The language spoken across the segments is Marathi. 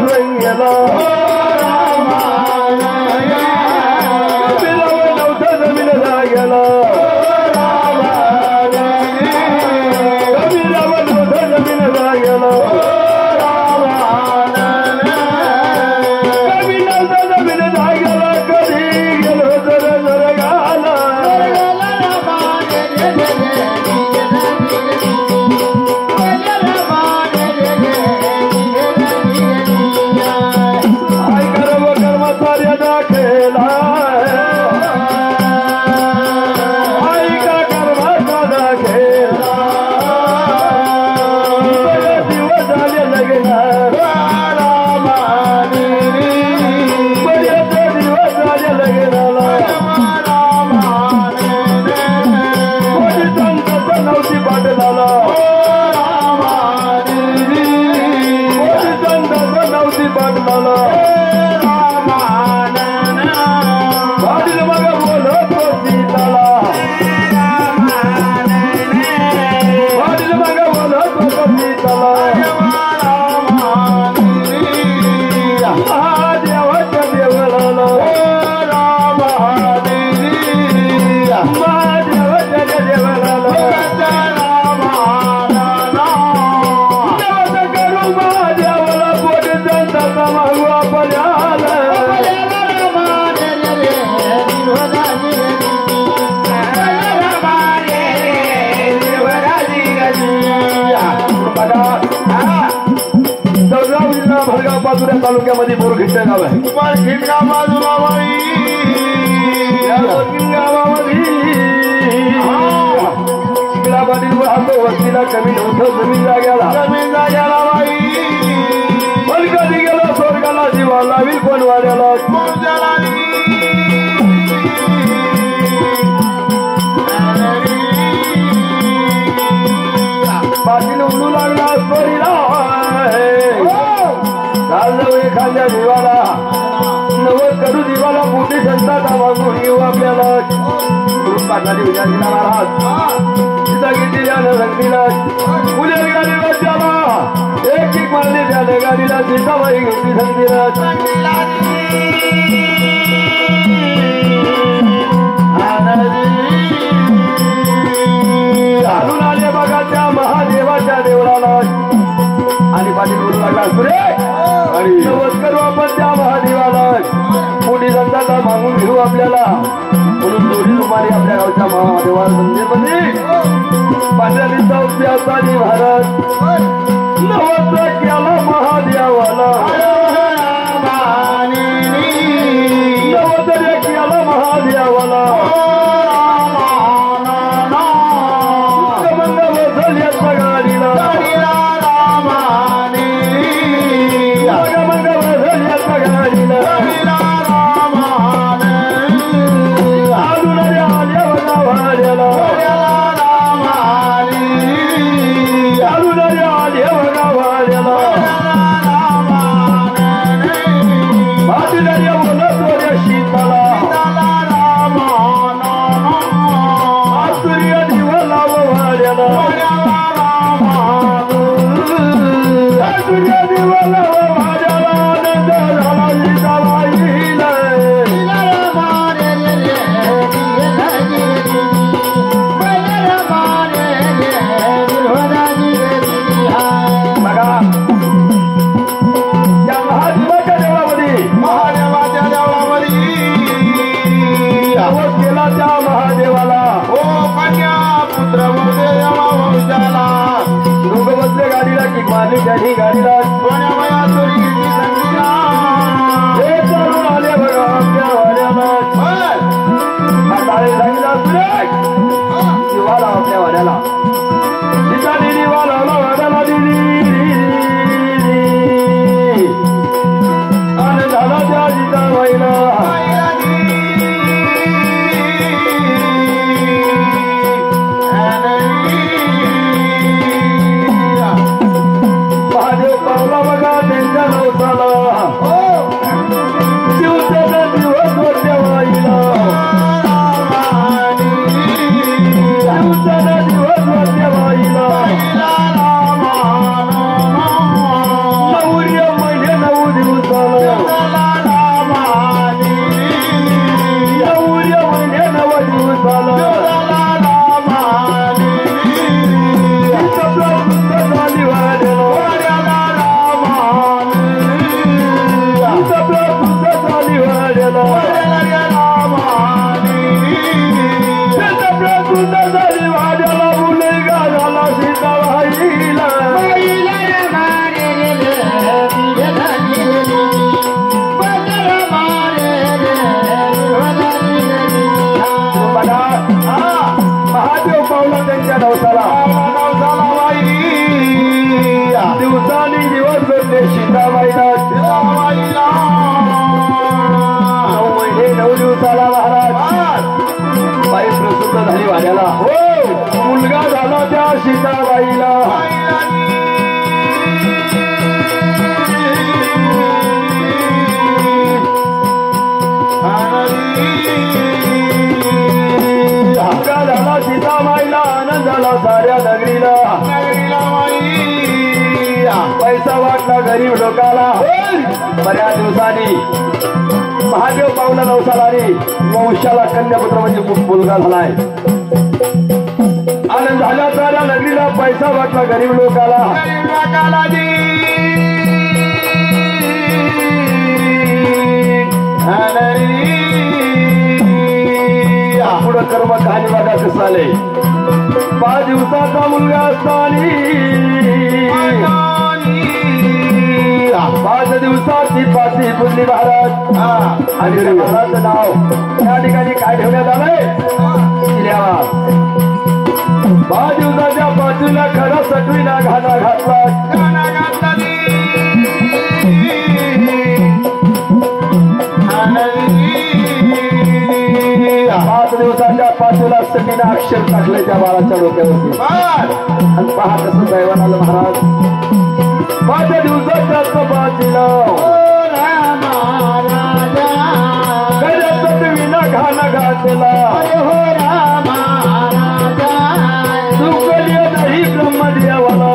रंगला कबीरावर नव्हता जमीन लागला कबीरावर नव्हता जमीन लागला तालुक्यामध्ये बोरखेड गाव आहे बोरखेड गावामध्ये वस्तीला कमी नव्हतं जमीन जाग्याला बाई पण कधी गेलो स्वर्गाला जीवा लावी कोण वाड्याला पाटील उडू लागला चोरीला एखाद्या देवाला नवं करू देवाला मोठी संताचा वागून येऊ आपल्याला पाठाने विचारला महाराज गीतीला रंगीला पुढे गाडीला त्याला एक मारली त्याने गाडीला सीताबाई घेतली संगीला घालून आले बघा त्या महादेवाच्या देवळाला आणि पाठी बोलू लागला सुरे आणि नमस्कार आपण त्या महादेवाला मोठी संताचा मागून घेऊ आपल्याला म्हणून दोन्ही रुमारी आपल्या गावच्या महादेवाला मंदिरमध्ये पांढऱ्या दिवसावरती असताना महाराज नवस केला महादेवाला नवस केला महादेवाला दिवसाला महाराज बाई प्रसिद्ध झाली वाड्याला हो मुलगा झाला त्या सीताबाईला मुलगा झाला सीताबाईला आनंद झाला साऱ्या नगरीला पैसा वाटला गरीब लोकाला बऱ्याच दिवसांनी महादेव पावला नवसालानी वंशाला कन्यापुत्र म्हणजे मुलगा झालाय आनंद झाला साऱ्या नगरीला पैसा वाटला गरीब लोकाला पुढं कर्म कहाणी बघा कसं आले 5 दिवसाचा मुलगा असताना 5 दिवसाची पाठी पुरली महाराज आणि महाराजचं नाव त्या ठिकाणी काय ठेवण्यात आलंय 5 दिवसाच्या बाजूला खरा सटवीना घाणा घातला 5 दिवसाच्या पाचूला सटीना अक्षर टाकले त्या बाळाच्या डोक्यावरती आणि पहा कसं दैवान आलं महाराज 5 दिवसाच्या तपासीला सटवीना घाणा घातला सुकलिया नाही ब्रह्मदेवाला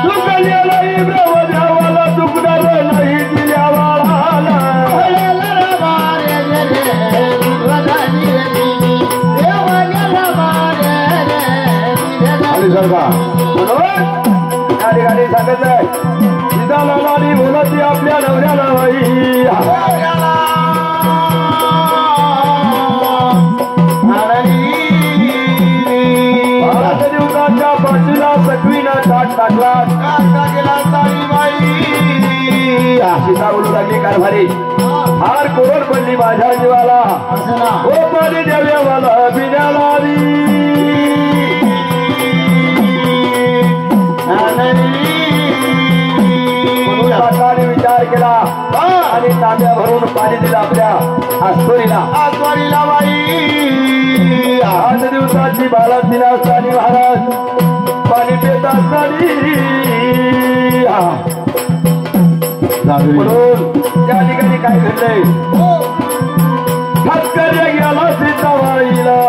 सुकलिया नाही ब्रह्मदेवाला सुकणार नाही दिल्यावाला या ठिकाणी सांगत आहे सीताला बोलती आपल्या नवऱ्याला दिवसाच्या बाजूला सटवीनं ताट टाकला सीता बोलू लागली कारभारी फार कोरड पडली माझ्या जीवाला ओ पाणी द्याव्यावाला पिण्याला विचार केला आणि तांब्या भरून पाणी दिलं आपल्या आस्वारीला बाई 8 दिवसाची बाळा दिला असताना महाराज पाणी पित असताना त्या ठिकाणी काय घडलंय हत्या गेला सीताबाईला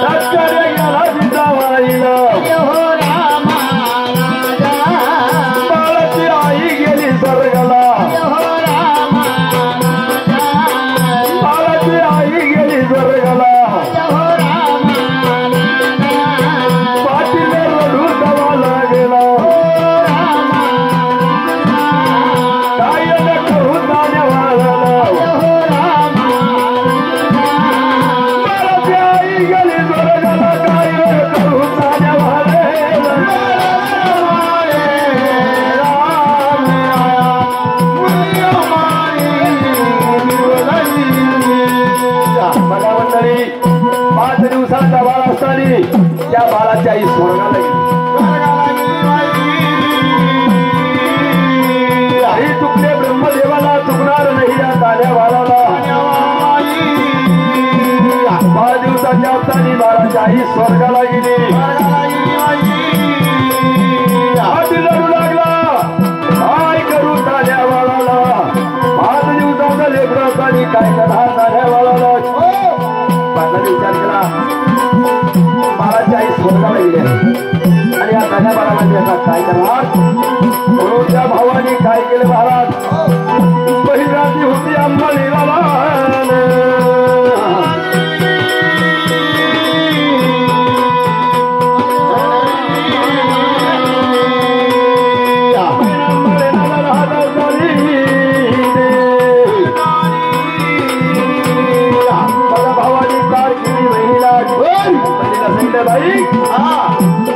हत्या गेला सीताबाईला बाळाची आई गेली स्वर्गाला बाळाची आई गेली स्वर्गाला पाठीला रडू दवाला गेला काय करू जाण्यावाला बाळाची आई गेली स्वर्गाला काय करू जाण्यावाला बघा मंडळी 5 दिवसाचा बाळ असताना त्या बाळाची आई स्वर्गाला गेली चुकले ब्रह्मदेवाला चुकणार नाही या काल्या बाळाला 5 दिवसाच्या असताना बाळाची आई स्वर्गाला गेली लढू लागला काय करू ताल्या बाळाला 5 दिवसाचा लेकरं असताना काय करणार ताल्या बाळाला विचार केला बाळाची आई स्वर्गाला गेली आणि या ताल्या बाळाला आता काय करणार म्हणून त्या भावाने काय केलं महाराज बहिराती होती अंबालीला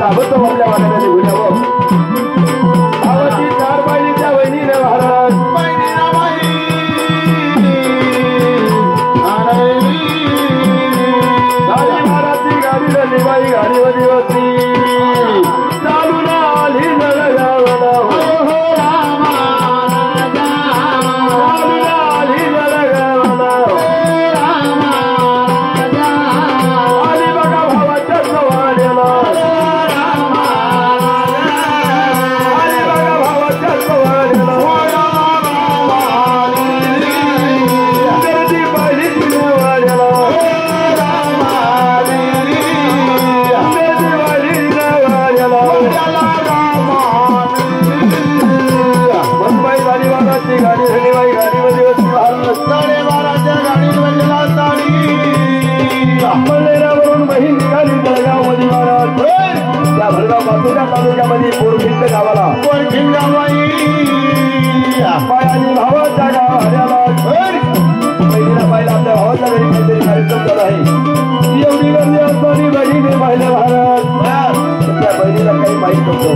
आपल्या वाट्याला निघून यावं भावाची 4 बहिणीच्या बहिणीने महाराज महाराजची गाडी झाली बाई गाडीवरी होती चालून आली जळगावला सातुरा तालुक्यामध्ये बोरखिंड गावाला पायानी भावाच्या गावाला पहिलीला पाहिला आपल्या भावाच्या घरी काहीतरी कार्यक्रम झाला आहे. एवढी गर्दी असताना बहिणीने पाहिलं भारत त्या बहिणीला काही माहीत नव्हतं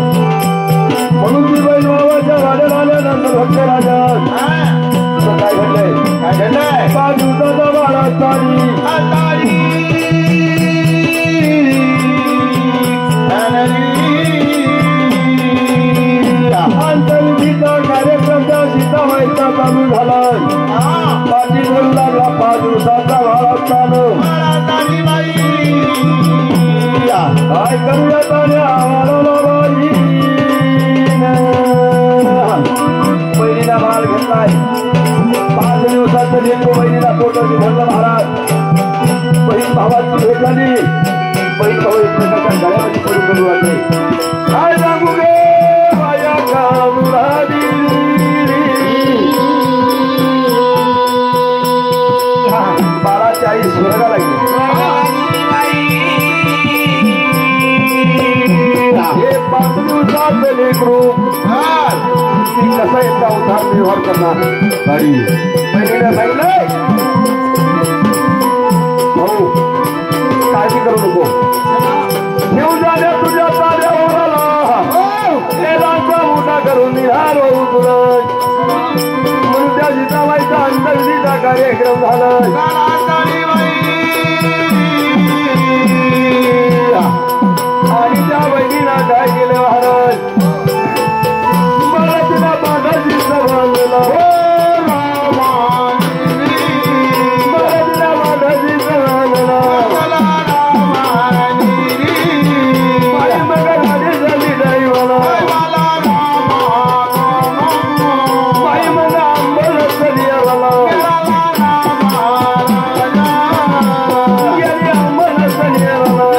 म्हणून ती बहीण भावाच्या वाड्याला आल्यानंतर भक्त राजा काय घडलंय 5 दिवसाचा बाळा अंतविधीचा कार्यक्रम सीता व्हायचा चालू झाला. पाठी भरू लागला 5 दिवसाचा बाळा चालू काय करूयात बहिणीला भार घेतलाय. 5 दिवसाचं लेकरू बहिणीला तोटली धरलं महाराज. बहीण भावाची भेट झाली. बहीण भाऊ एकमेकाच्या गळ्यामध्ये पडून करू लागले. काय सांगू गे माझ्या कामुरादी बाळाची आई स्वर्गा लागली. हे 5 दिवसाचं लेकरू ती कसा एकदा उद्धार व्यवहार करणार. गाडी बहिणीला सांगितलंय भाऊ काळजी करू नको घेऊन जाण्या तुझ्या ताऱ्या ओराला मोठा करून निहार होऊ तुला म्हणून त्या जिजाबाईचा अंतविधीचा कार्यक्रम झाला. आणि त्या बहिणीला काय केलं महाराज मला तिला बांधाची सवांगला मला तिला बांधाची सवांगला माझी मग झाली झाली नाही मला माझी मग आंबल झाली मला गेली आंबल झाली मला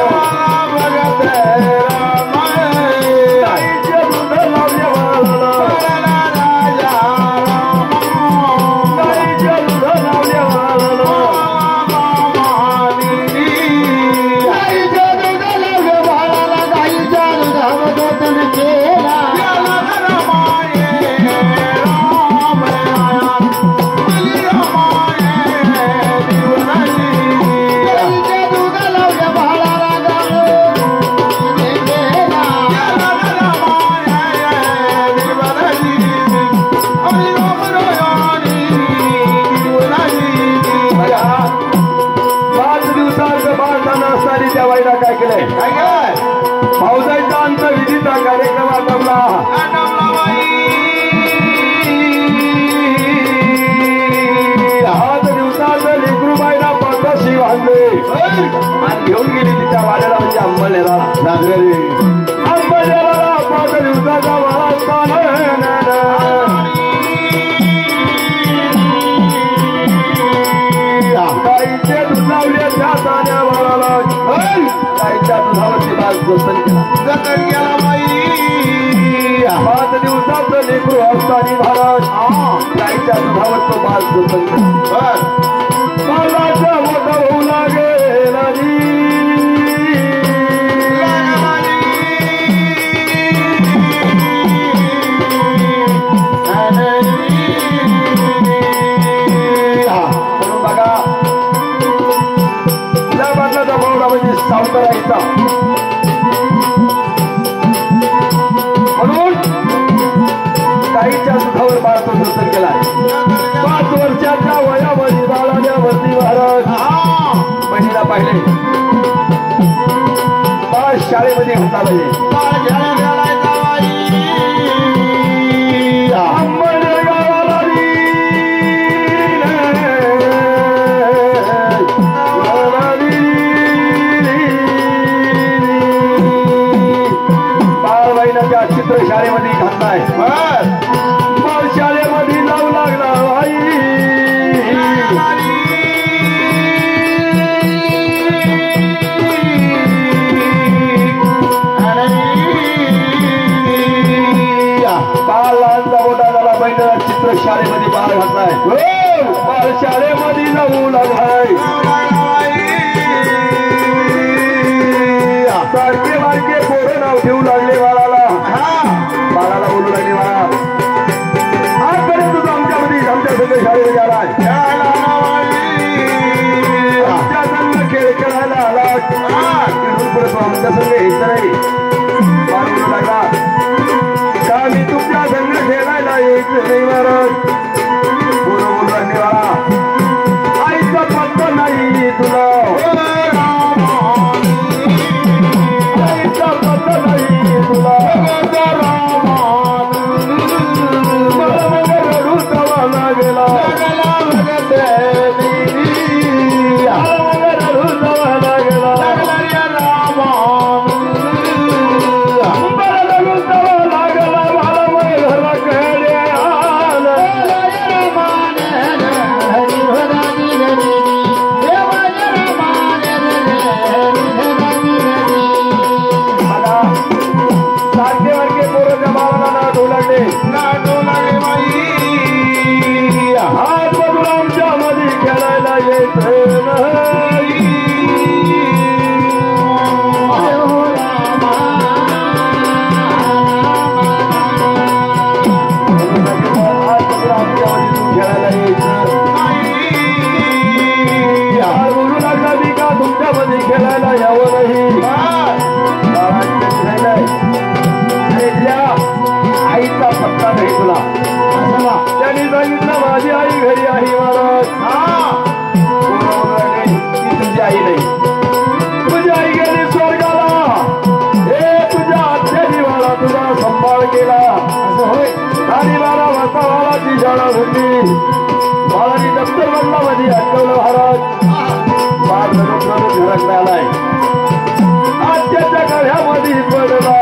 काय केलंय भाऊजाईचा अंतविधीचा कार्यक्रम आटपला. 5 दिवसाचं लेकरूबाईला पाठशी बांधले आणि घेऊन गेली तिच्या वाड्याला म्हणजे अंबलेला अंबलेला 5 दिवसाचा बाळा गाईचे दूध लावले त्या तान्या बाळाला गाईच्या दुधावरती बाज जतन केला बाई. 5 दिवसाचं लेकरू असताना महाराज गाईच्या दुधावर तो बाज जतन केला. बाळाच्या मोठा होऊ लागेल म्हणून बघा या बाटलाचा बावडा म्हणजे सावकारायचा म्हणून गाईच्या दुधावर बाळाचा जतन केलाय. 5 वर्षाच्या वयामध्ये बाळाल्यावरती महाराज बहिणीला पाहिले बाळ शाळेमध्ये घातला पाहिजे. बाळबाईला चित्र शाळेमध्ये घातलाय. बाळ शाळेमध्ये जाऊ लागला आई बाळ लहानचा मोठा झाला. बहिणीला चित्र शाळेमध्ये बाळ घातलाय. बाळ शाळेमध्ये जाऊ लागलाय. सारखे बारके पोरं नाव ठेवू लागले बाळाला बाळाला बोलू लागले बाळा आजपर्यंत तुझं आमच्यामध्ये आमच्या सगळ्या शाळेमध्ये आलाय आमच्या संघ खेळ खेळायला आला पुढे तो आमच्या संघ हेच नाही बाळ बोलू लागला का मी तुमच्या संघ खेळायला यायचं नाही महाराज बोलू बोलू लागले बाळा आईचा पत्ता नाही तुला आईचा पत्ता नाही तुला मला मग रडू तवा लागला खेळायला यावं नाही आईचा पत्ता नाही तुला त्यांनी सांगितलं माझी आई घरी आहे महाराज तुझी आई नाही तुझी आई गेली स्वर्गाला हे तुझ्या आत्यानी मला तुझा सांभाळ केला असं होय आणि 12 वाजता बाळाची शाळा होती बाळाची दप्तर बदला मध्ये अटकवलं महाराज बाळ घरात आलाय आत्याच्या गळ्यामध्ये पडला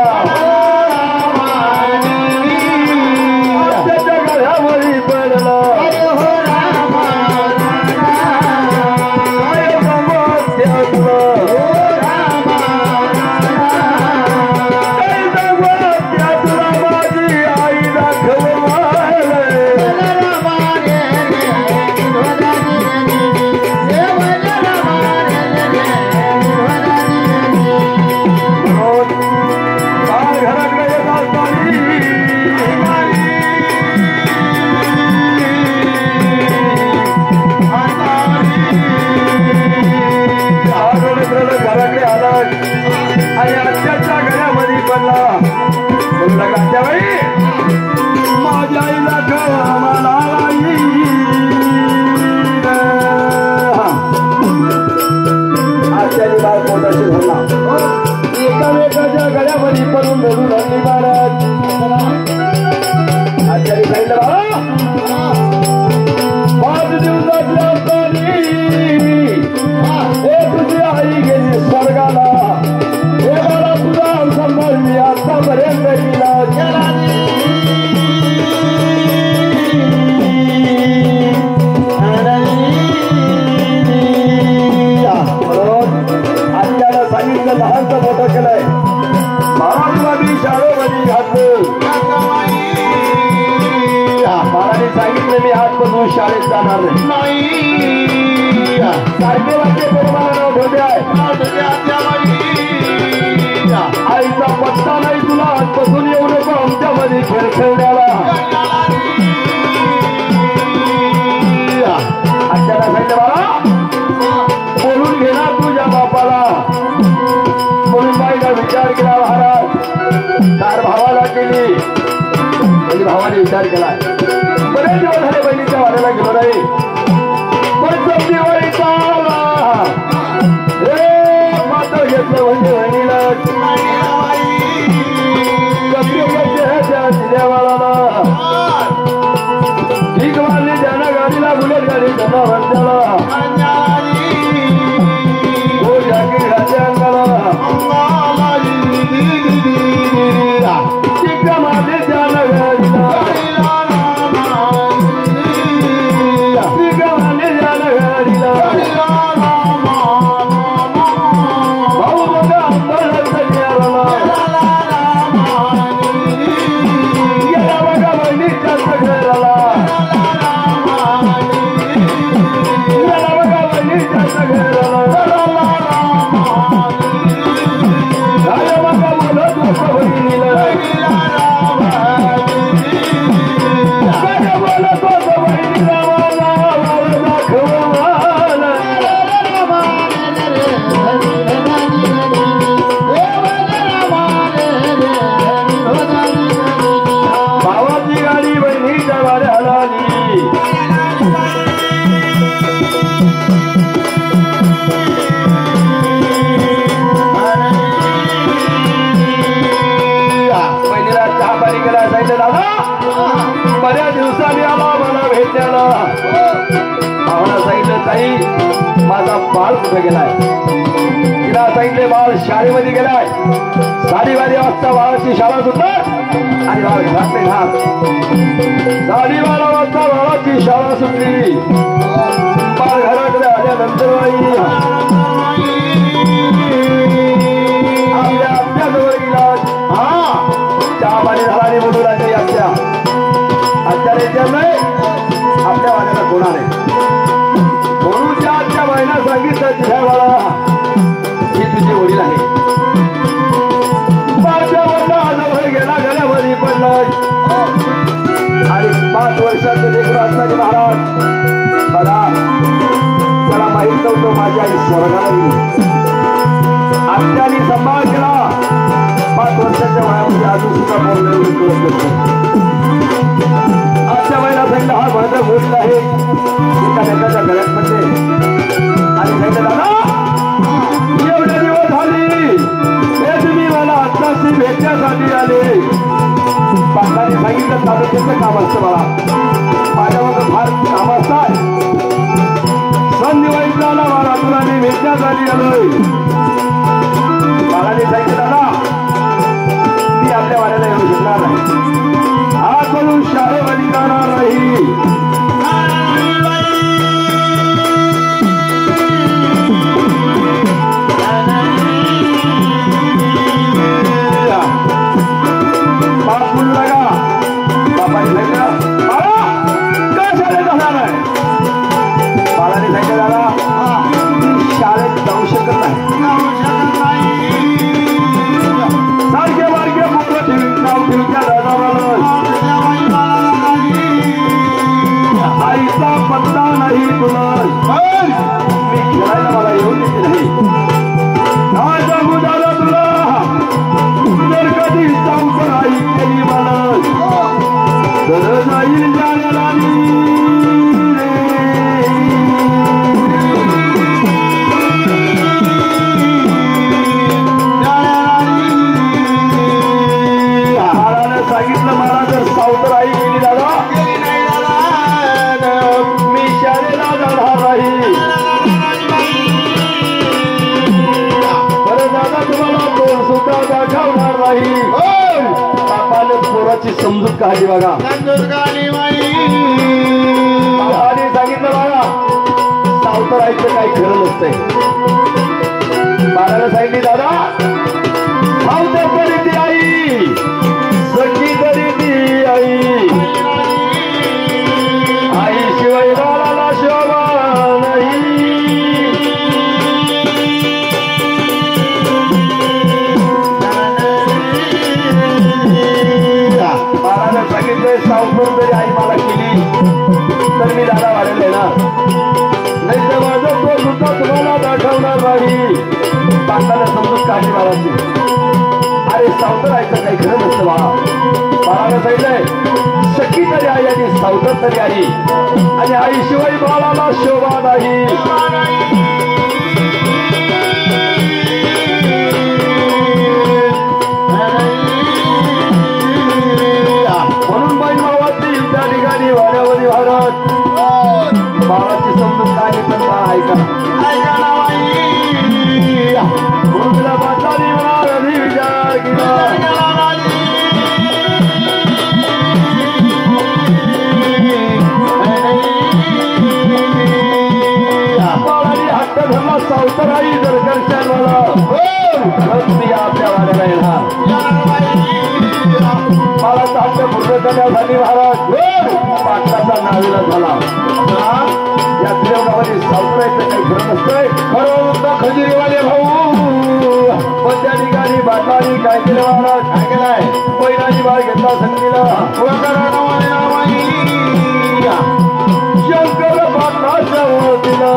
आत्याच्या गळ्यामध्ये पडला काय तुला माझी आई दाखव घराकडे आला आणि आत्याच्या घरामध्ये पडला बोलला का त्यावेळी माझ्या आईला मला आत्याने बाळ पोटाशी भरला एकामेकाच्या गळ्यामध्ये पडून धरून लागली महाराज आत्याने सांगितलं बाळा 5 दिवसातल्या हे तुझी आई गेली स्वर्गाला हे मला तुझा संभाळ मी आतापर्यंत केला आत्याला सांगितलं लहानचं मोठं केलंय महाराजवादी शाळेमध्ये घातलं महाराजांनी सांगितलं मी आजपासून शाळेत जाणार नाही सारखे वाक्य परमाला नाव ठेवले आहे आईचा पत्ता नाही तुला आजपासून येऊ नको आमच्यामध्ये खेळ खेळण्याला आत्याला सांगितलं बाळा बोलून घेणार तुझ्या बापाला म्हणून बाईला विचार केला महाराज तार भावाला केली म्हणजे भावाने विचार केला बरेच दिवस झाले बहिणीच्या वाड्याला गेलो नाही पण दिवाळीचा हे मात्र घेतलं म्हणजे बहिणीला देवाला भीक मारली ज्यांना गाडीला बुलेट गाडी त्यांना वर्षाला हो जाकीर घातल्या अंगाला भीक मारली ज्यांना गाडीला भीक भावना सांगितलं ताई माझा बाळ कुठे गेलाय. तिला सांगितले बाळ शाळेमध्ये गेलाय. 12:30 वाजता बाळाची शाळा सुटणार आणि बाळ घरात येणार. 12:30 वाजता बाळाची शाळा सुटली. बाळ घराकडे आल्यानंतर आपल्या आत्याजवळ गेला. चहा पाणी झाला आणि बोलू लागली आत्या. आत्याने नाही आपल्या वाण्याला कोणा नाही म्हणून त्या आत्या बाईना सांगितलं तुझ्या बाळा ही तुझे वडील आहे. माझ्या वडिला आजवर गेला गळ्यामध्ये पडलाय आणि 5 वर्षाचं लेकरं असताना महाराज मला माहित नव्हतं माझ्या आई स्वर्गाला गेली. आत्याने सांभाळ केला. 5 वर्षाच्या वयामध्ये अजून सुद्धा बोलणं आजच्या महिला सांगितलं हा माझा वडील आहे. एका लेकाच्या गळ्यात पडले आणि सांगितलं दादा एवढे दिवस झाली हे तुम्ही मला आत्ताशी भेटण्यासाठी आले. पाटलाने सांगितलं तालुक्याचं काम असतं मला माझ्यावर फार काम असतात. सण दिवाळीत आला मला तुला मी भेटण्यासाठी आलोय. बाळाने सांगितलं दादा मी आपल्या वाड्याला येऊ शकणार नाही. हा करून शाळेमध्ये जाणार नाही. बाप म्हणू लागा. बापाने सांगितलं बाळा का शाळेत जाणार नाही. बाळाने सांगितलं दादा मी शाळेत जाऊ शकत नाही. सारखे बारखे पोरं ठेवीत नाव ठेवीच्या दादा मला आईचा पत्ता नाही तुला. मी खेळायला मला येऊन देते नाही. काय सांगू दादा तुला जर कधी जाऊ आई केली मला तर जाईल जाण्याला सांगितलं मला जर सावतर आई गेली दादा मी शाळेला जाणार नाही. बरं दादा तुम्हाला तोंड सुद्धा दाखवणार नाही. बापाने पोराची समजूत काढली बघा. बापाने सांगितलं बघा सावतर आईचं काही खरं नसतंय. बाळाला सांगितली दादा सावतर तरी ती आई सखी तरी ती आई. आई शिवाय बाळाला शोभा नाही. बाळाला सांगितलंय सावतर जरी आई मला केली तर मी दादा वाढेल येणार नाही तर माझं तो सुद्धा तुम्हाला दाखवणार नाही. बाळाला समजून काढली बाळाची. अरे सावतर आईचं काही खरं नसतं बाळा. बाळाला सांगितलंय सखी तरी आई आणि सावतर तरी आई आणि आई शिवाय बाळाला शोभा नाही. म्हणून बाई मावाची त्या ठिकाणी वाड्यामध्ये भारत बाळाची समजूत काय पण बाळा ऐका म्हणून तुला बाचारी म्हणा विचार केला. हट्ट धरला सावतर आई जर घरच्या मला आपल्या वाड्याला येणार. मला हट्ट पूर्ण करण्यासाठी महाराज पाटलाचा नावीला झाला. या गावाने सावतरायचं काही खरं नसतंय. खरं होता खजुरीवाले भाऊ पण त्या ठिकाणी बाटलानी काय केलं महाराज काय केलाय पहिलाची बाळ घेतला संगीला शंकर बाटलाच्या ओळखीला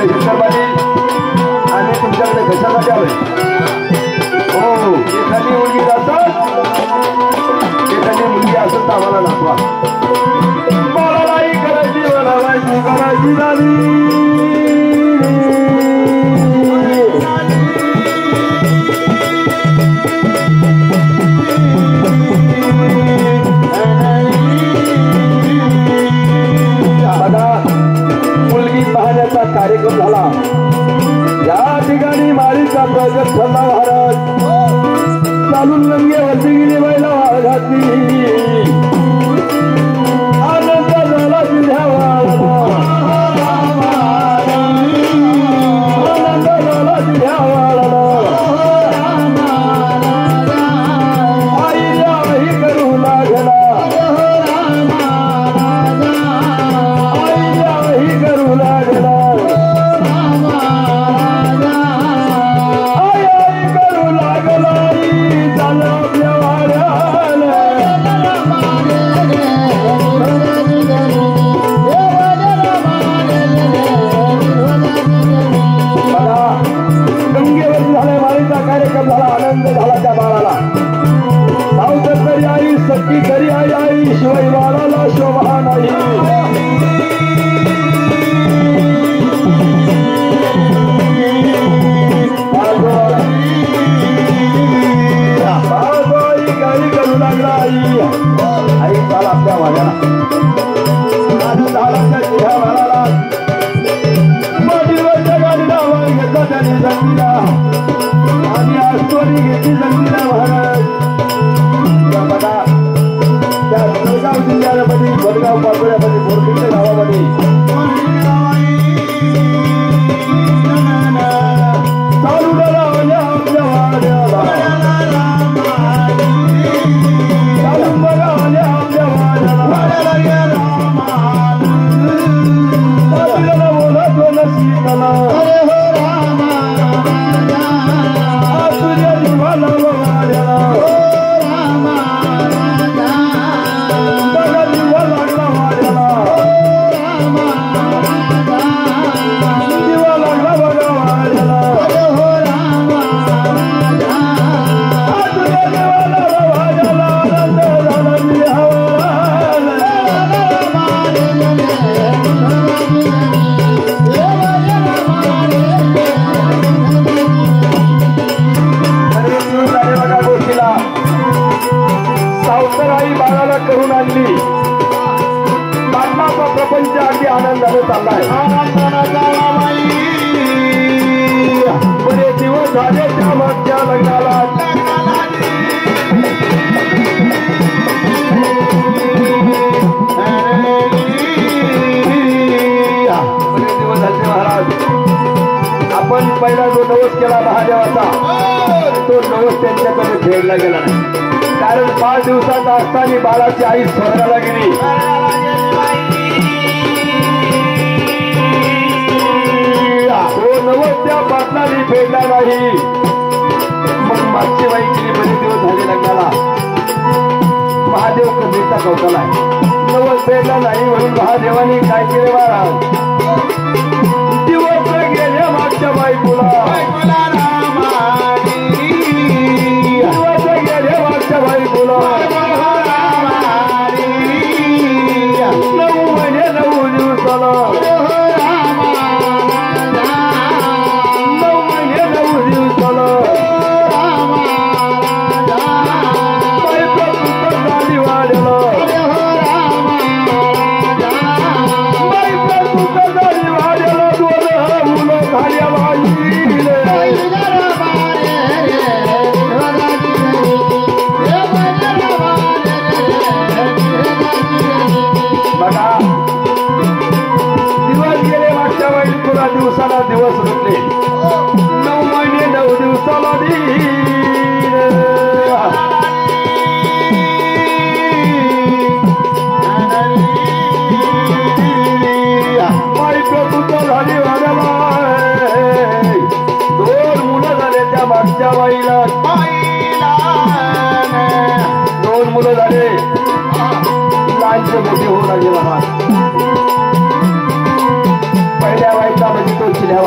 शंकरबाई आणि तुमच्याकडे कशासाठी आलोय हो एखादी मुलगी जातात एखादी मुलगी असत आम्हाला दाखवा मला नाही करायची मला माहिती करायची झाली कार्यक्रम झाला या ठिकाणी माळीचा प्रगट ठरला महाराज चालून लंगे वरती गेली बाईला वाळ घातली आनंद झाला जिल्ह्यावाळा आनंद झाला जिल्ह्यावाळा आईला ही करू लागला आईला ही करू लागला कार्यक्रम झाला आनंद झाला त्या बाळाला सावतर तरी आई सख्खी तरी आई आई शिवाय बाळाला शोभा नाही गाडी करू लागला आई आई चाल आपल्या वाड्याला आनंद झाला त्या जिल्ह्या बाळाला माझीवरच्या गाडीला आवाज घेतला त्याने संगीला आणि आजतोरी घेतली संगीला महाराज बघा त्या जळगाव जिल्ह्यामध्ये वडगाव पाचोळ्यामध्ये बोरखिंड गावामध्ये चालू लावल्या आपल्या वाड्याला चालून बघावल्या आपल्या वाड्याला बोलतो नसीबला करून आणली बाटलाचा प्रपंच अगदी आनंदाने चाललाय बरे दिवस झाले त्या मागच्या लग्नाला बरे दिवस झाले महाराज आपण पहिला जो नवस केला महादेवाचा तो नवस त्यांच्याकडे फेडला गेला नाही कारण 5 दिवसाचा असताना बाळाची आई स्वर्गाला गेली तो नवस त्या पाटलाने फेडला नाही मग मागची बाई गेली बरेच दिवस झाले लग्नाला महादेव कधीचा कौतला नवस फेडला नाही म्हणून महादेवाने काय केले महाराज दिवस गेले मागच्या बायकोला भाई बोला 9 महिने 9 दिवसाला 9 महिने 9 दिवसाला बायको सुद्धा झाली वाढला बायको सुद्धा झाली वाढला 2 मुलं झाल्या बघा दिवस गेले मागच्या वाईट पुरा दिवसाला दिवस रुटले 9 महिने 9 दिवसाला बायको सुद्धा झाली वाढला 2 मुलं झाले त्या मागच्या बाईला 2 मुलं झाले लहानचे मोठे होऊ लागले महाराज पहिल्या वाईटला म्हणजे तो चिल्या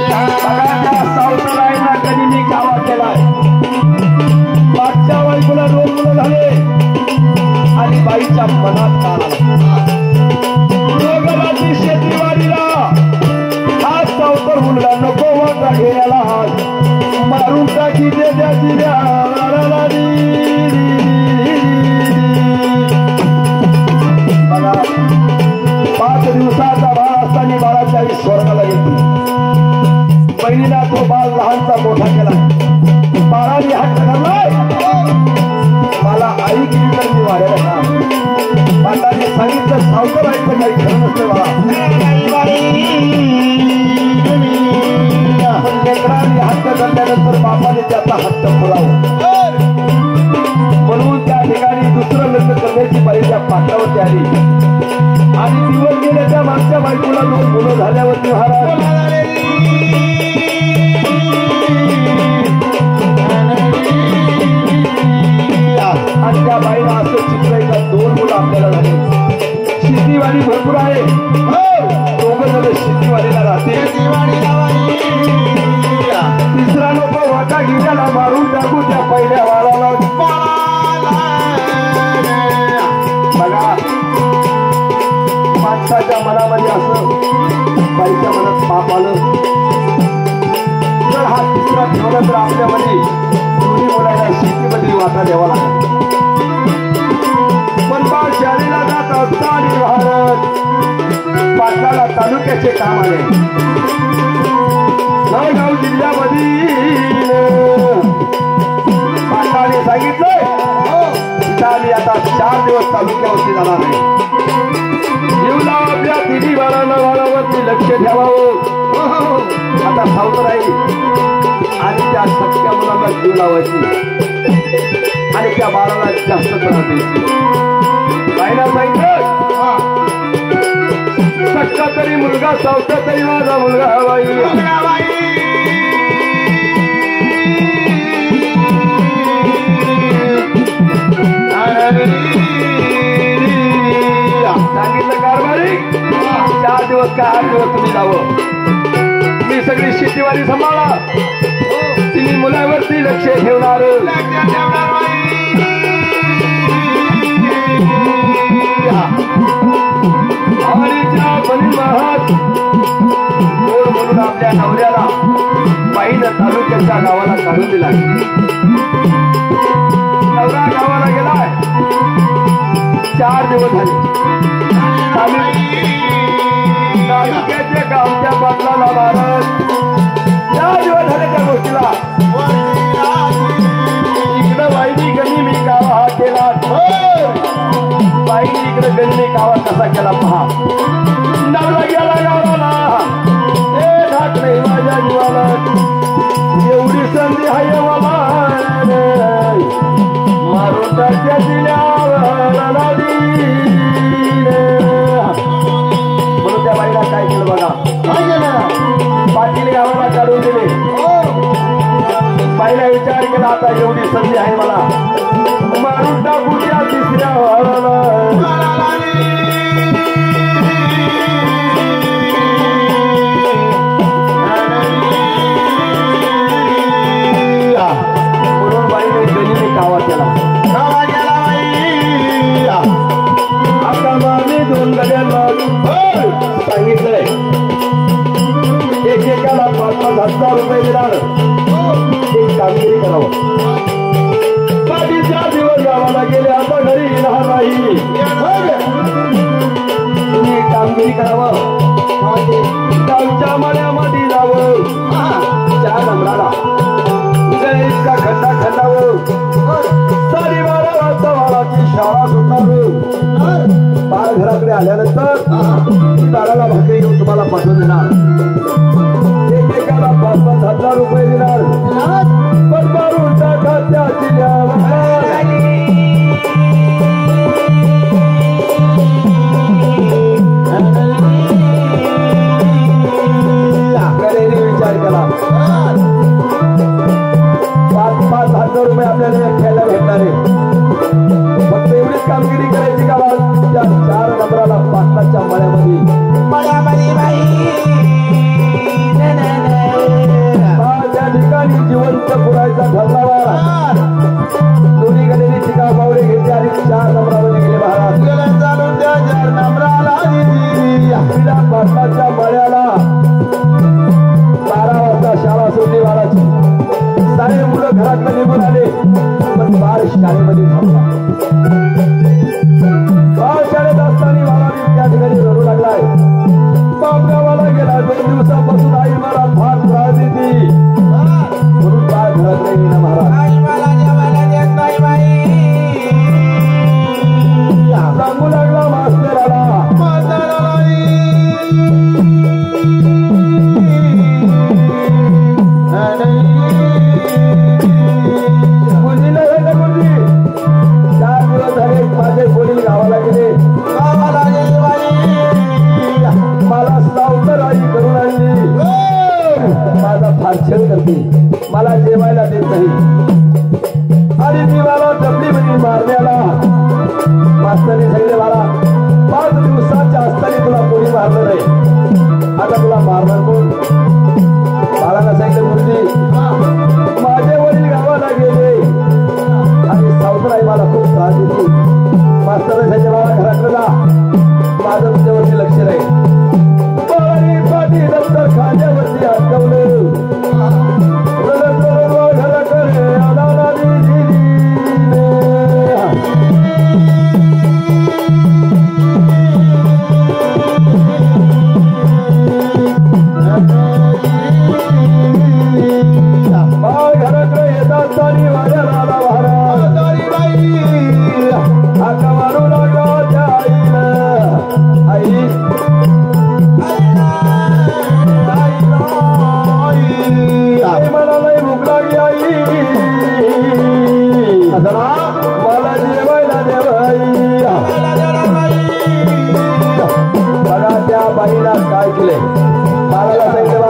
त्या सावतरायला कधी मी कावा केलाय. मागच्या बायकोला 2 मुलं झाले आणि बाईच्या मनात काळ आला. शेतीवाडीला हा सावतर मुलगा नको होता घेण्याला हात मारून टाकी त्याची बघा. 5 दिवसाचा बाळ असताना बाळाच्या आई स्वर्गाला घेतली. बहिणीला तो बाळ लहानचा मोठा केला. बाळाने हट्ट धरलाय मला आई गेली तर मी वाढायला का. माताने सांगितलं सावतर आईचं काही खरं नसतं बाळा. लेकरांनी हट्ट धरल्यानंतर बापाने त्याचा हट्ट पुरावा म्हणून त्या ठिकाणी दुसरं लग्न करण्याची बाई त्या पात्रावरती आली आणि दिवस गेले. त्या मागच्या बायकोला 2 मुलं झाल्यावरती महाराज आणि त्या बाईला असं चित्र आहे का 2 मुलं आपल्याला झाले. शेतीवाडी भरपूर आहे. दोघं जण शेतीवाडीला राहते. तिसरा नको वाटा घेण्याला मारून टाकू त्या पहिल्या वाळाला. बघा माणसाच्या मनामध्ये असं बाईच्या मनात पाप आलं तर हा तिसरा ठेवला तर आपल्यामध्ये दोन्ही मुलांना शेतीमध्ये वाटा द्यावा लागला. पण बाळ शाळेला जात असताना भारत पाटलाला तालुक्याचे काम आले. जळगाव जिल्ह्यामध्ये पाटलाने सांगितलंय मी आता 4 दिवस तालुक्यावरती जाणार आहे. जीवला आपल्या 3 बाळांना वाळावरती लक्ष ठेवावं. आता सावतर आहे आणि त्या सख्या मुलाला जीव लावायची आणि त्या बाळाला जास्त त्रास द्यायची. बाईला सांगितलं सक्का तरी मुलगा सावता तरी माझा मुलगा बाई. सांगितलं कारभारी 4 दिवस का 8 दिवस तुम्ही जावं. मी सगळी शेतीवाडी सांभाळा. तुम्ही मुलावरती लक्ष ठेवणार. आणि त्या बलिमहात गोड म्हणून आपल्या नवऱ्याला बाईनं तालुक्याच्या गावाला काढून दिला. नवरा गावाला गेलाय. 4 दिवस झाले. तालुक्याच्या गावच्या पाटलाला भारत 4 दिवस झाले त्या गोष्टीला. इकडं बाईनी गणी मी गावा हा केला. बाईनी इकडे गणी गावा कसा केला पहा. नवरा गेला गावाला. हे ढाकले माझ्या जीवाला एवढी संधी आहे मला मारून टाक्या म्हणून त्या बाईला काय केलं बघा. पाटील गावाला काढून दिले. बाईला विचार केला आता एवढी संधी आहे मला मारून टाकू त्या 3ऱ्या वाळाला. म्हणून बाईने गणीने कावा केला. आता मागे 2 गड्यांना सांगितलंय एकेकाला 5,000 रुपये देणार. एक कामगिरी करावं. पाटील 4 दिवस गावाला गेले. आता घरी येणार नाही. तुम्ही कामगिरी करावं. गावच्या मळ्यामध्ये जावं. 4 नंबराला इतका खड्डा खड्डावं. सारी 12 वाजता बाळाची शाळा सुटणार. बाळ घराकडे आल्यानंतर बाळाला भाकरी घेऊन तुम्हाला पाठवून देणार. एकेकाला 5,000 रुपये देणार. पण मारून टाका त्या विचार केला. 5,000 रुपये आपल्याला खेळायला भेटणार आहे. फक्त एवढीच कामगिरी करायची का त्या 4 नंबराला पाटलाच्या मळ्यामध्ये बाई फार छळ करते, मला जेवायला देत नाही आणि ती मला डबलीमध्ये मारण्याला मास्तरने सांगितले मला 5 दिवसाच्या असताना तुला कोणी मारलं नाही, आता तुला मारणार कोण? बाळाला सांगितलं गुरुजी माझे वडील गावाला गेले आणि सावतराई मला खूप त्रास देते, मास्तरने सांगितले बाळा घराकडे जा, माझं तुझ्यावरती लक्ष राहील. पाठी नंतर खांद्यावरती अडकवलं घराकडे आला बाळ घराकडे येत असताना वाड्याला आला वारा हाका मारू लागला त्या आईला, आई मला लय भूक लागली आई, मला जेवायला देव आई. बघा त्या बाईला काय केलंय, बाळाला सांगितलं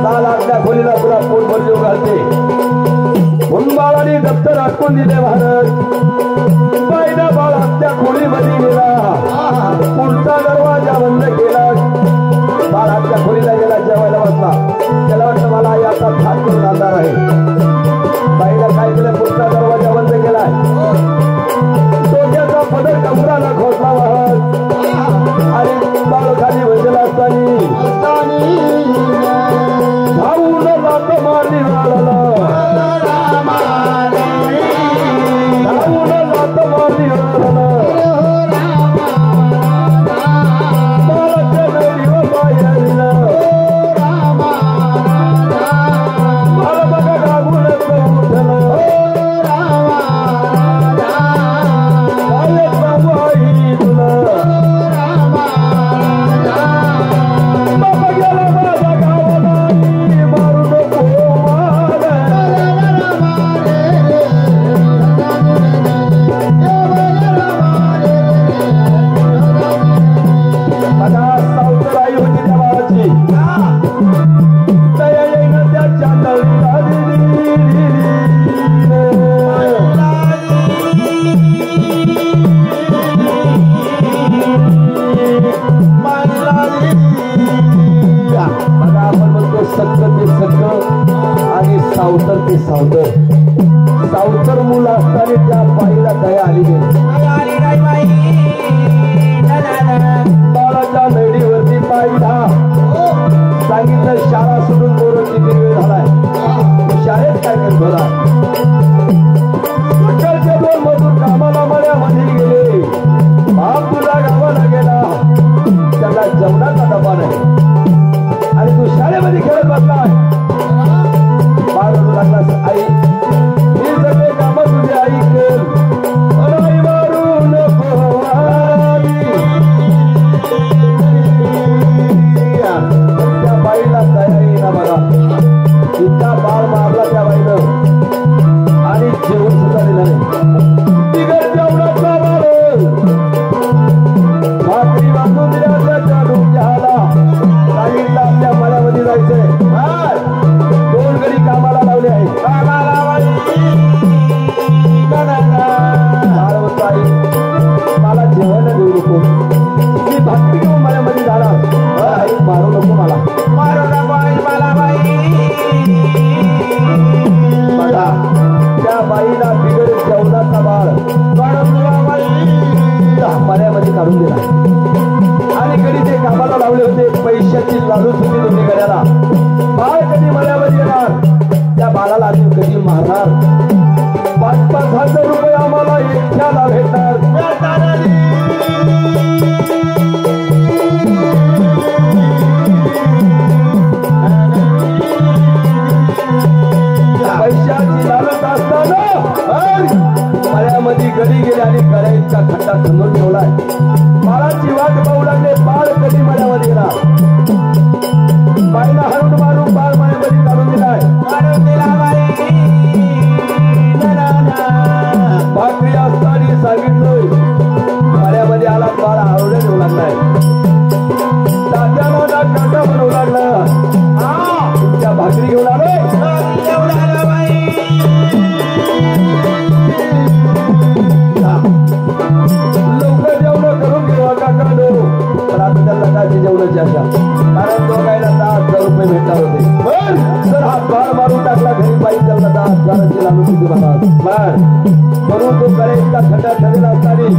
बाळा आपल्या खोलीला तुला पोट भरली घालते म्हणून बाळाने दप्तर अटकून दिले. भारत बाईला बाळ त्या खोलीमध्ये गेला, पुढचा दरवाजा बंद केला, बाळ आपल्या खोलीला गेला, जेवायला बसला. त्याला वाटतं मला याचा थाट करून आणणार आहे. बाईला काय केलं, पुढचा दरवाजा बंद केलाय, डोक्याचा पदर कमराला खोचला वाहत आणि बाळ खाली बसला असताना धावून लात मारली बाळाला, धावून लात मारली बाळाला. बाळाच्या नैरीवर पाय आलं, बाळ बघा गागून उठलं, काय सांगू आई तुला, बाबा गेला माझ्या गावाला मारू नको मला सावतराई होती त्या बाळाची, दया येईन त्याच्या नळीला मला आपण म्हणतो सत्य ते सत्य आणि सावतर ते सावतर. सावतर मुलं असताना त्या बाईला दया आली बाळाच्या नळीवरती पाहिला, सांगितलं शाळा सोडून पोरं किती वेळ झालाय, शाळेत काय करत होता. सकाळचे 2 मजूर कामाला मळ्यामध्ये गेले, बाप तुझा गावाला गेला, त्याला जेवणाचा डबा नाही आणि तू शाळेमध्ये खेळत बसलाय. बाळ म्हणू लागला आई ही सगळे काम तुझी आई केल, आई मारू नको त्या बाईला दया येईना बघा, इतका बाळ मारला त्या बाईनं आणि जेवण सुद्धा दिलं नाही. बिगर जेवणाचा बाळ भाकरी बांधून दिल्या त्याच्या डोक्याला, सांगितलं आपल्या मळ्यामध्ये जायचंय, 2 गडी कामाला लावले आहे. मला जेवायला देऊ नको, मी भाकरी घेऊन मळ्यामध्ये जाणार, आई मारू नको मला, मारू नको आई मला बाई. बघा त्या बाईला बिगर जेवणाचा बाळ मळ्यामध्ये काढून दिला आणि गडी ते कामाला लावले होते, पैशाची लालूच होती दोन्ही गड्याला. बाळ कधी मळ्यामध्ये येणार, त्या बाळाला आम्ही कधी मारणार, 5,000 रुपये आम्हाला एकट्याला भेटणार. पैशाची लालच असताना मळ्यामध्ये गडी गेले आणि गड्याचा खड्डा खंदून ठेवलाय. बाळाची वाट पाहू लागले, बाळ कधी मळ्यामध्ये येणार. बाईला हरून मारून बाळ मळ्यामध्ये काढून दिलाय, भाकरी असताना सांगितलं मळ्यामध्ये आला, बाळ हरवले ठेवू लागलाय. तात्याला काका बनवू लागला, त्या भाकरी घेऊन आलोय लवकर जेवण करून घेऊ काकांनो पण आता त्याला काय जेवणाची आशा कारण दोघायला 10,000 रुपये भेटणार होते पण जर हातभार मारून टाकला घरी पाहिजे त्याला 10,000ची लागू किती म्हणतात म्हणून तो करे इतका थंडा ठरेल असताना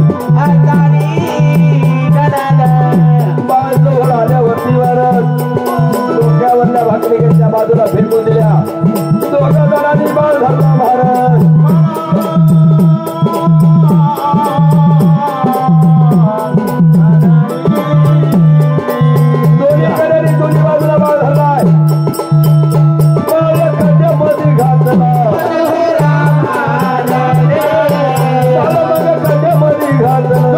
बाजूवर आल्यावरती वारत डोक्यावरल्या भाकरीच्या बाजूला फेकून दिल्या दोघा जणांनी बाळ धरला महाराज दोन्ही बाजूला बाळ धरलाय बाळ खड्ड्यामध्ये घातला खड्ड्यामध्ये घातलं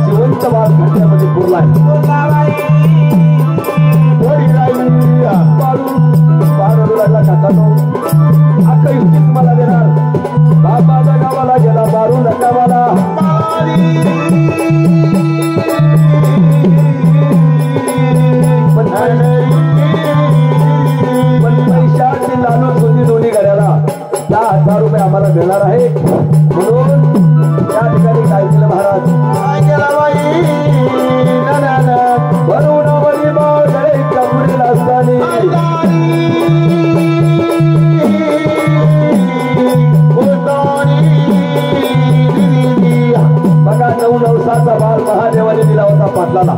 जिवंत वाद घातल्यामध्ये पुरलाय बाळू लागला काकानो अख्खा युक्ती तुम्हाला देणार बाबाच्या गावाला गेला बारू नकावाला पण पैशाची लालूच होती दोन्ही गाड्याला 10,000 रुपये आम्हाला मिळणार आहे म्हणून त्या ठिकाणी काय केलं महाराज वरुणावरी बाळ गळेच्या पुढील असताना बघा 9 नवसाचा बाळ महादेवाने दिला होता पाटलाला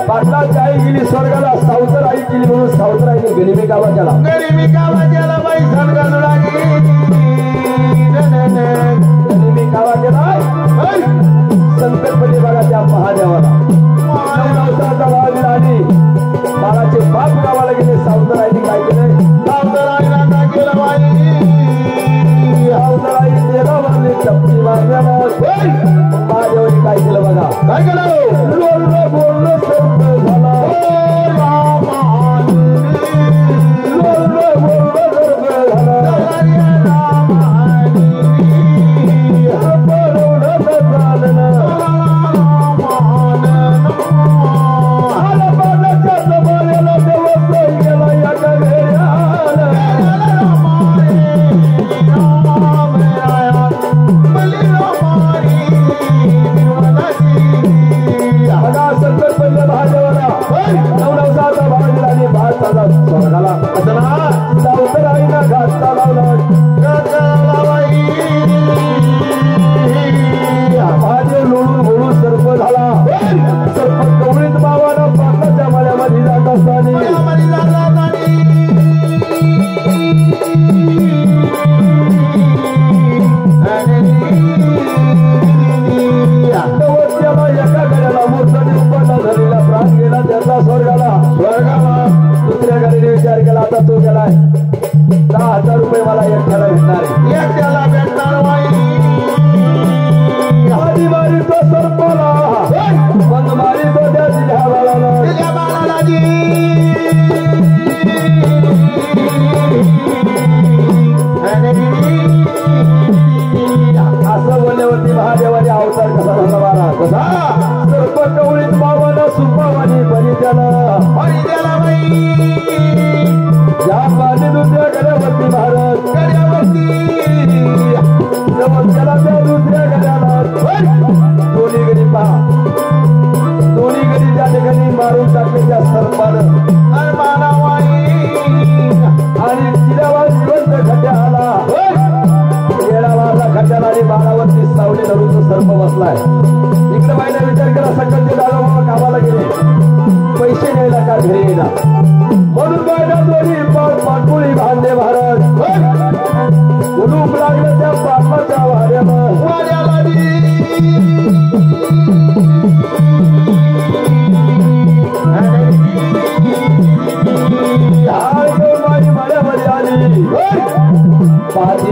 पाटलाची आई गेली स्वर्गाला सावतर आई गेली म्हणून सावतर आईने गरीबी गावा केला बाई स्वर्गाला लागली गरीबी गावा केला संकल्पने बघा त्या महादेवाला 9 नवसाचा बाळ दिला आणि बाळाचे बाप गावाला गेले सावतर आईने काय केलं सावतर आईला काय केलं सावतर आई तेरा मारले चपटी मारण्याला महादेवाने काय केलं बघा काय केलं लोळलं बोललं सर्प झाला लोळलं बोललं सर्प झाला सावतर आईना घातला लावला महादेव लोळून बोलून सर्प झाला सर्प कवळीत बाबाला पाटलाच्या माळ्यामध्ये जात असताना एका गड्याला मूर्ताने उपडला झालेला प्राण गेला त्याचा स्वर्गाला दुसऱ्या गाडीने विचार केला आता तो गेलाय 10,000 रुपये मला एकट्याला भेटणार आहे एकट्याला भेटणार आधी मारी तो सर्पाला मग मारी तो त्या दिल्या बाळाला असं बोलल्यावरती महादेवाने अवतार कसा झाला बाळा कसा सर्प कवळीत बाबाला सुपावानी बली त्याला या पाणी दुसऱ्या गड्यावरती महाराज त्याला त्या दुसऱ्या गड्याला दोन्ही गडी पहा दोन्ही गडी त्या ठिकाणी मारून टाकले त्या सर्पानं आणि जिल्यावर जिवंत खड्डा आला धरून सर्प बसलाय. इकडे बाईने विचार केला सकाळचे दादा बाबा कामाला गेले, पैसे न्यायला का घरी येणार, म्हणून बायना दोन्ही पाटपुळी भांडे महाराज कुलूप लागलं त्या बापाच्या वाड्याला. माळ्यामध्ये आली पाहती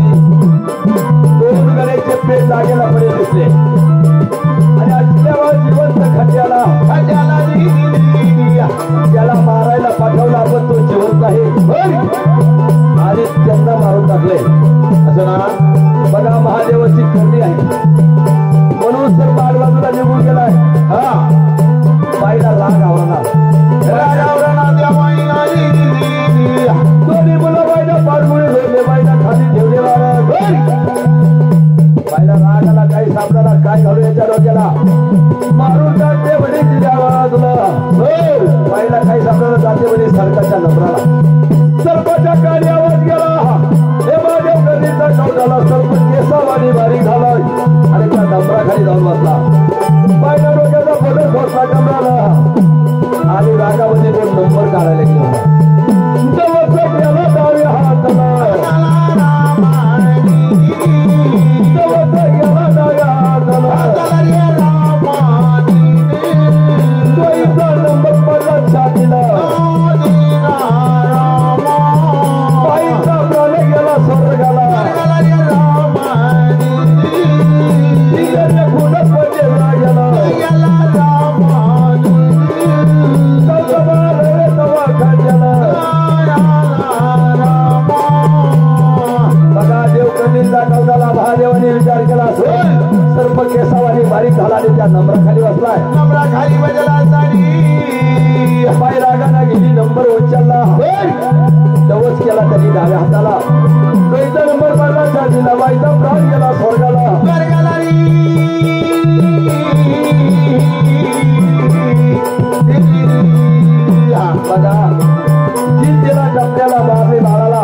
दोन गळ्याचे पेट जागेला पडे दिसले आणि असल्यावर जिवंत खड्याला त्याला मारायला पाठवला, पण तो जिवंत आहे आणि त्यांना मारून टाकले. असं ना बघा महादेवाची करणी आहे, म्हणून तर बाजूला निघून गेलाय. हा बाईला राग आवरणार दोन्ही मुलं बाईला पाठमुळे धरले, बाईला खाली ठेवले महाराज. बाईला राग आला, काही सापडाला काय घालू याच्या डोक्याला, मारून टाकते म्हणे तिच्या तुला. बाईला काही सापडाला जाते म्हणे सरकारच्या नंबराला. सर्पाच्या काळी आवाज गेला, हे महादेव कधीचा गाव झाला, सर्प केसावानी बारीक झाला आणि त्या नंबराखाली जाऊन बसला. बाईला डोक्याचा बदल खोसला कमराला आणि रागामध्ये दोन नंबर काढायला गेला. गेला डाव्या हाताला, गेला डाव्या हाताला, बाईचा नंबर पडला छातीला, बाईचा प्राण गेला स्वर्गाला. खुणच पडले गेला महादेवाने विचार केला असेल सर्प केसावानी बारीक झाला आणि त्या नंबराखाली बसलाय. नंबराखाली बसला बाई रागाना गेली, नंबर उचलला, दवच केला त्यांनी डाव्या हाताला. बाईचा नंबर पडला छातीला, बाईचा प्राण गेला स्वर्गाला. बघा जी तिला डबल्याला मारले बाळाला,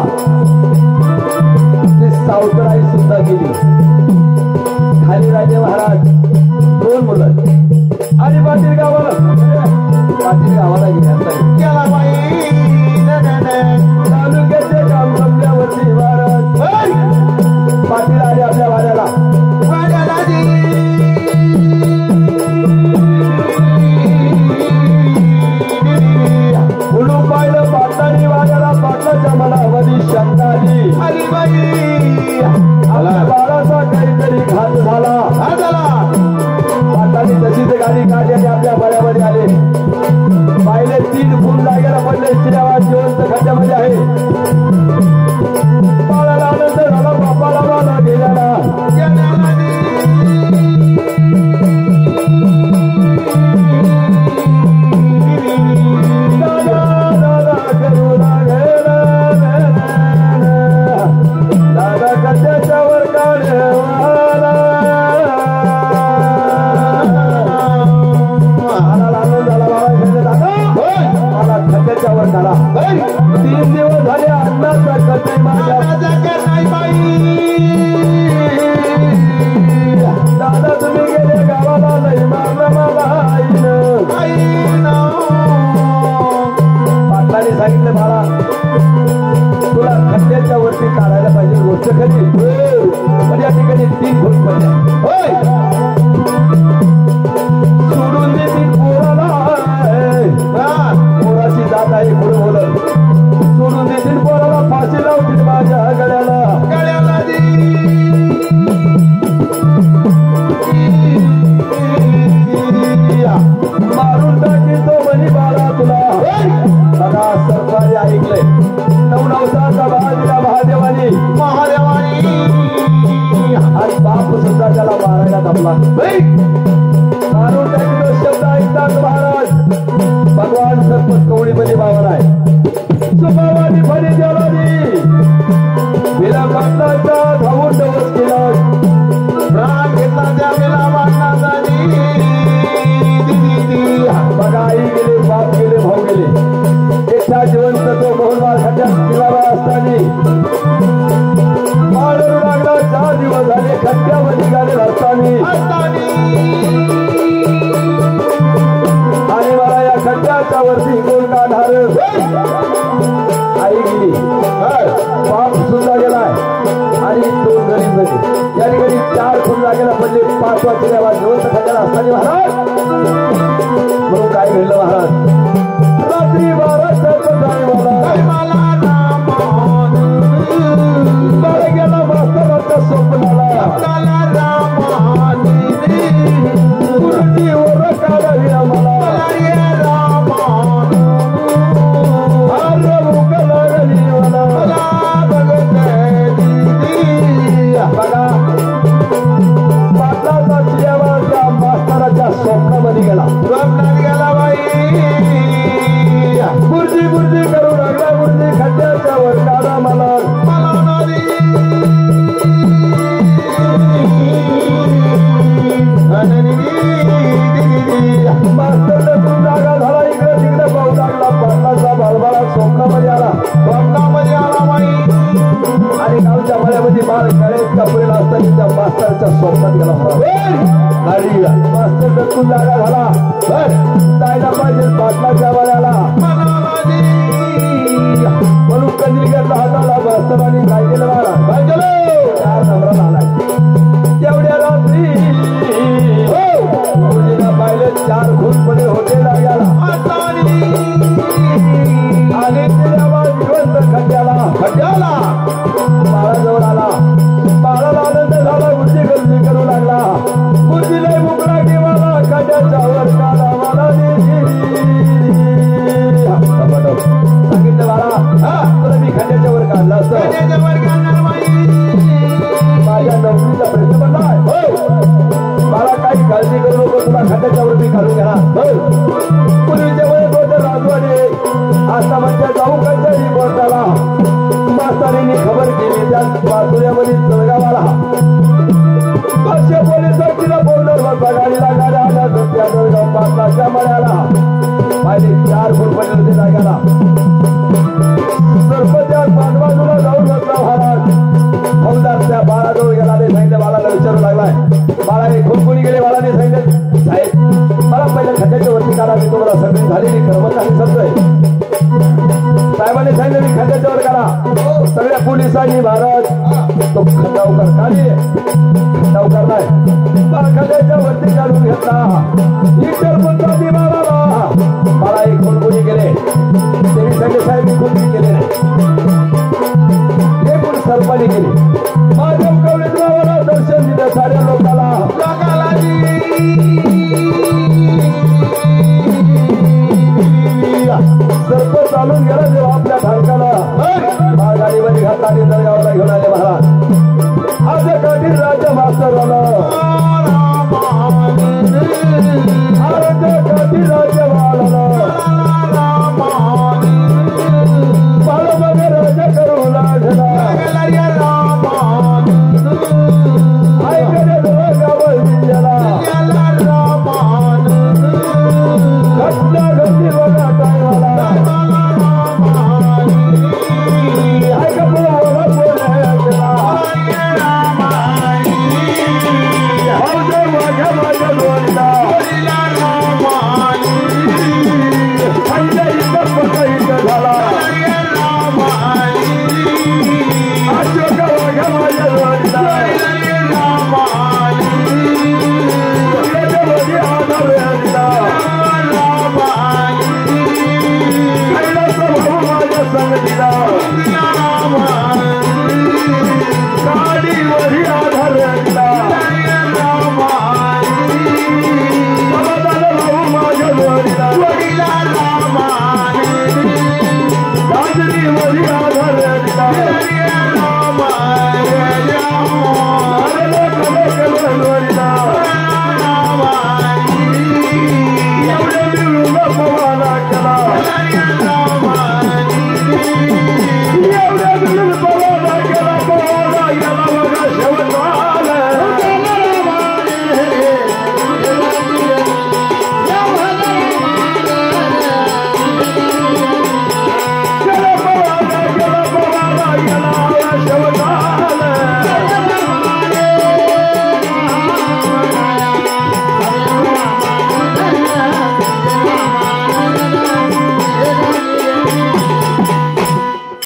सावतराई सुद्धा गेली. खाली राजे महाराज दोन मुलं आणि पाटील गावाला गेला. तालुक्याचे काम संपल्यावरती महाराज पाटील आले आपल्या वाड्याला. कुलूप पाहिलं पाटलांनी वाड्याला, पाटलाच्या मनामध्ये शंका आली. बाळाचा काहीतरी घात झाला. पाटलांनी तशीच गाडी काढली आणि आपल्या बऱ्यामध्ये आले. पाहिले 3 फूल जागेला पडले, चिरावाद जिवंत खड्ड्यामध्ये आहे. बाळाला आनंद झाला, बापाला बाळा गेल्याला. तीन दिवस झाले अन्नाचा कधी माझ्या दादा तुम्ही गेले गावाला, नाही मारलं मला पाटलाने सांगितलं मला तुला खड्ड्याच्या वरती काढायला पाहिजे. गोष्ट कधी पण या ठिकाणी 3 फूट पडल्या. होय सोडून दे 3 पोराला, पोराची जात आहे पुढे बोलत. सोडून देतील पोराला, फाशी लावतील माझ्या गळ्याला. मारून टाकी तो म्हणी बाळा तुला. बघा सरकारी ऐकलंय, 9 नवसाचा बाळ दिला महादेवानी. आणि बाप सुद्धा त्याला मारायला जमला. मारून टाकी तो शब्द ऐकतात महाराज. भगवान सर्प कवळीमध्ये बावर आहे. सुभावानी फणी देवलानी विला पाटलाचा धावून डवस केला. प्राण घेतला त्या विला पाटलाचा. बघा आई गेले, बाप गेले, भाऊ गेले. एकटा जिवंत तो मोहनवार खड्ड्यात किल्लारा असताना माळू लागला. 4 दिवस झाले खड्ड्यामध्ये निघाले असताना आणि मला या खड्ड्याच्या वरती कोण काढणार आई गेली बाप सुद्धा गेलाय आणि 2 गरीब होते या ठिकाणी 4 खून जागेला पडले 5 वाजता जिवंत खड्ड्याला असताना महाराज म्हणून काय घडलं महाराज रात्री 12 मला गेला मास्तराच्या स्वप्नाला गुरुजी वर काढावी आम्हाला भूक लागली मला बघा पाटलाचा चियावा त्या मास्तराच्या स्वप्नामध्ये गेला बाई गुरुजी गुरुजी करू लागला गुरुजी खड्ड्याच्या वर काढा मला मास्तर जागा झाला इकडे तिकडे पाहू लागला पाटलाचा बालबाला स्वप्नामध्ये आला बाई आणि गावच्या मळ्यामध्ये बाळ शाळेत कपडेला असताना त्या मास्तरच्या स्वप्नात गेला गाडी मास्तर दत्तून जागा झाला जायला पाहिजे पाटलाच्या मळ्याला म्हणून कंदिलकरला हाताला मास्तरांनी काय केलं मला 4 नंबरात आला तेवढ्या रात्री मुलीला पाहिलं 4 खून होते लागला आणि जिवंत खड्ड्याला बाळाजवळ आला बाळाला आनंद झाला गुरुजी गर्दी करू लागला गुरुजीने मुकला की मला खड्ड्याच्या वर काढा मला सांगितलं बाळा तुला मी खड्ड्याच्या वर काढलं असतं माझ्या नोकरीचा प्रश्न पडलाय मला काही काळजी करू नको तुला खड्ड्याच्या वरती काढून घ्या पूर्वीच्या वेळेस होते राजवाडे आता म्हणजे जाऊ कचेरी बोलताला मास्तरीने खबर केली त्या पाचोऱ्यामध्ये जळगावाला 500 पोलीस तिला बोलणार गाडीला गाड्या आल्या त्या जळगाव पाटलाच्या मळ्याला माझे 4 खून पडले होते जाग्याला सरपंच बाजूला जाऊन बसला महाराज फौजदार त्या बाळाजवळ गेला नाही सांगितलं बाळाला विचारू लागलाय बाळाने खून कोणी गेले बाळाने सांगितलं साहेब मला पहिल्या खड्ड्याच्या वरती काढा मी तुम्हाला सगळी झालेली कर्मचारी समजतोय साहेबांनी सांगितलं मी खड्ड्याच्या वर काढा सगळ्या पोलिसांनी महाराज तो खड्डावकर काढी खड्डावकर नाही खड्ड्याच्या वरती काढून घेतला इतर कोणता बाळाला बाळा एक खून कोणी गेले त्यांनी सांगितले साहेब मी खून केले नाही हे पण सरपाने केले माझ्या कवळेश्वराला दर्शन दिलं साऱ्या लोकांना सर्प चालून गेला जेव्हा आपल्या ढालकाला गाडीमध्ये घातला आणि जळगावला घेऊन आले महाराज आज कधी राज्य मास्तर झालं कधी राज्य बाळामध्ये राजा करू लागला ऐकले गावाला घटना घडली बघा टायमाला गाडीवरी आधार